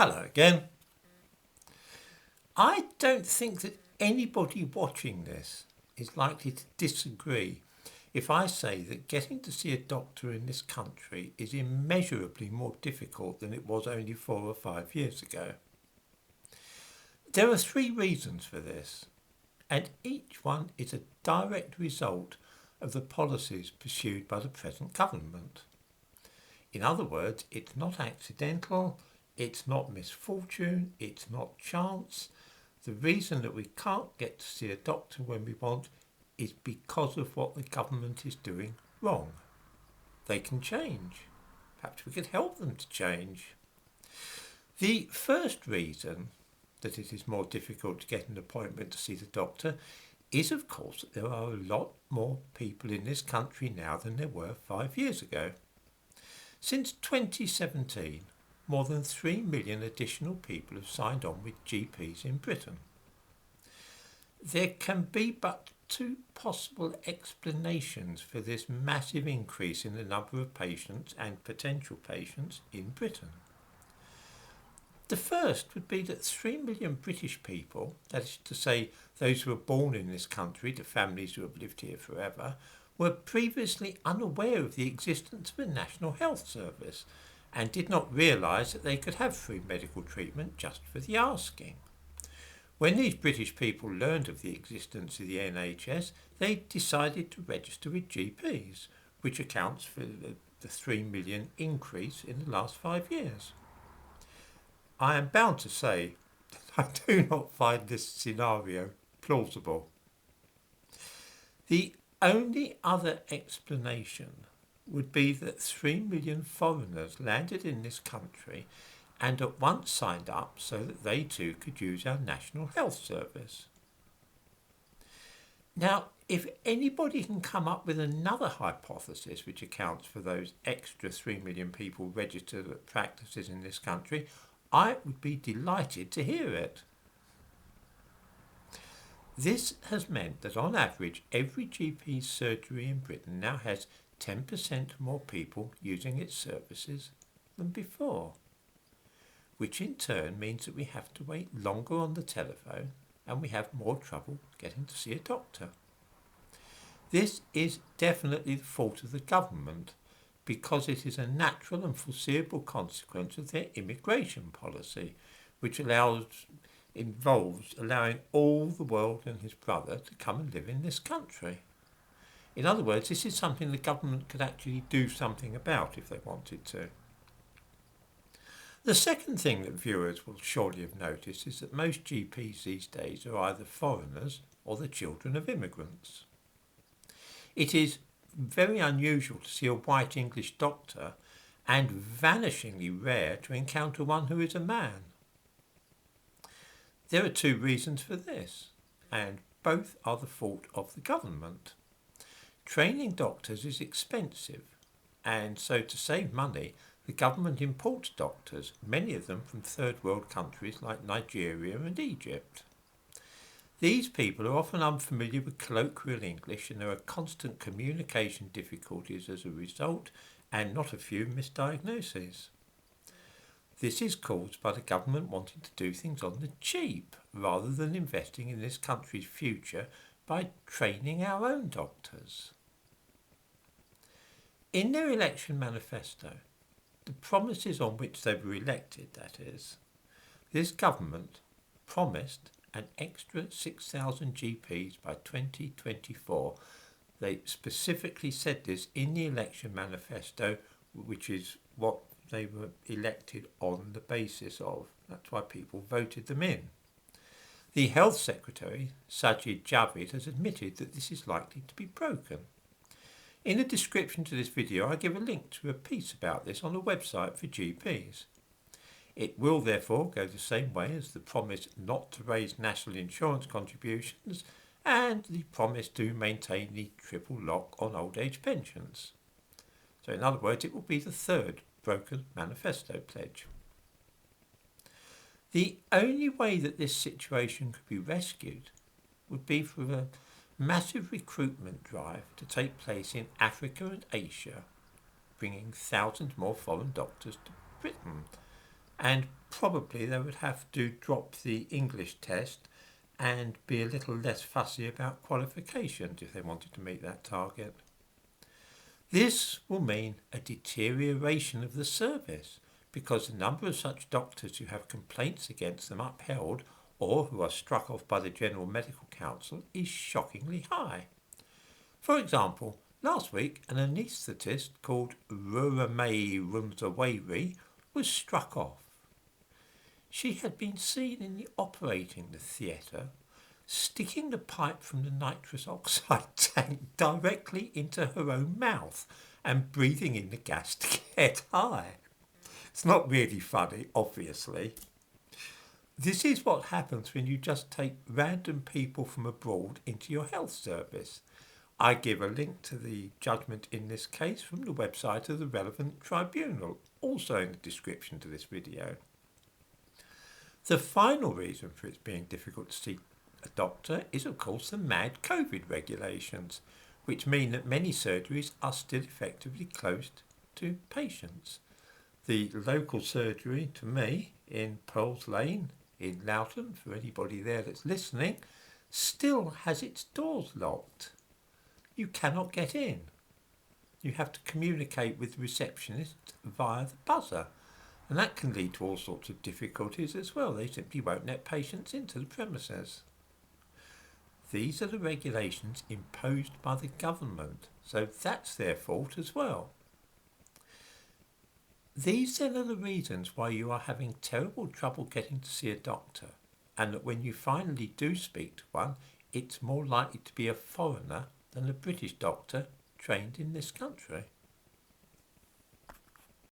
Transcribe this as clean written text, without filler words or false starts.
Hello again. I don't think that anybody watching this is likely to disagree if I say that getting to see a doctor in this country is immeasurably more difficult than it was only 4 or 5 years ago. There are three reasons for this, and each one is a direct result of the policies pursued by the present government. In other words, it's not accidental, it's not misfortune, it's not chance. The reason that we can't get to see a doctor when we want is because of what the government is doing wrong. They can change. Perhaps we could help them to change. The first reason that it is more difficult to get an appointment to see the doctor is, of course, that there are a lot more people in this country now than there were 5 years ago. Since 2017, more than 3 million additional people have signed on with GPs in Britain. There can be but two possible explanations for this massive increase in the number of patients and potential patients in Britain. The first would be that 3 million British people, that is to say those who were born in this country, the families who have lived here forever, were previously unaware of the existence of a National Health Service and did not realise that they could have free medical treatment just for the asking. When these British people learned of the existence of the NHS, they decided to register with GPs, which accounts for the 3 million increase in the last 5 years. I am bound to say that I do not find this scenario plausible. The only other explanation would be that 3 million foreigners landed in this country and at once signed up so that they too could use our National Health Service. Now, if anybody can come up with another hypothesis which accounts for those extra 3 million people registered at practices in this country, I would be delighted to hear it. This has meant that on average every GP surgery in Britain now has 10% more people using its services than before, which in turn means that we have to wait longer on the telephone and we have more trouble getting to see a doctor. This is definitely the fault of the government because it is a natural and foreseeable consequence of their immigration policy, which involves allowing all the world and his brother to come and live in this country. In other words, this is something the government could actually do something about if they wanted to. The second thing that viewers will surely have noticed is that most GPs these days are either foreigners or the children of immigrants. It is very unusual to see a white English doctor and vanishingly rare to encounter one who is a man. There are two reasons for this, and both are the fault of the government. Training doctors is expensive, and so to save money, the government imports doctors, many of them from third world countries like Nigeria and Egypt. These people are often unfamiliar with colloquial English and there are constant communication difficulties as a result, and not a few misdiagnoses. This is caused by the government wanting to do things on the cheap, rather than investing in this country's future by training our own doctors. In their election manifesto, the promises on which they were elected, that is, this government promised an extra 6,000 GPs by 2024. They specifically said this in the election manifesto, which is what they were elected on the basis of. That's why people voted them in. The Health Secretary, Sajid Javid, has admitted that this is likely to be broken. In the description to this video, I give a link to a piece about this on a website for GPs. It will therefore go the same way as the promise not to raise national insurance contributions and the promise to maintain the triple lock on old age pensions. So in other words, it will be the third broken manifesto pledge. The only way that this situation could be rescued would be for a massive recruitment drive to take place in Africa and Asia, bringing thousands more foreign doctors to Britain. And probably they would have to drop the English test and be a little less fussy about qualifications if they wanted to meet that target. This will mean a deterioration of the service because the number of such doctors who have complaints against them upheld or who are struck off by the General Medical Council is shockingly high. For example, last week an anaesthetist called Ruramay Runzaweri was struck off. She had been seen in the operating theatre sticking the pipe from the nitrous oxide tank directly into her own mouth and breathing in the gas to get high. It's not really funny, obviously. This is what happens when you just take random people from abroad into your health service. I give a link to the judgment in this case from the website of the relevant tribunal, also in the description to this video. The final reason for it being difficult to see a doctor is of course the mad COVID regulations, which mean that many surgeries are still effectively closed to patients. The local surgery to me in Pearls Lane in Loughton, for anybody there that's listening, still has its doors locked. You cannot get in. You have to communicate with the receptionist via the buzzer, and that can lead to all sorts of difficulties as well. They simply won't let patients into the premises. These are the regulations imposed by the government, so that's their fault as well. These then are the reasons why you are having terrible trouble getting to see a doctor, and that when you finally do speak to one, it's more likely to be a foreigner than a British doctor trained in this country.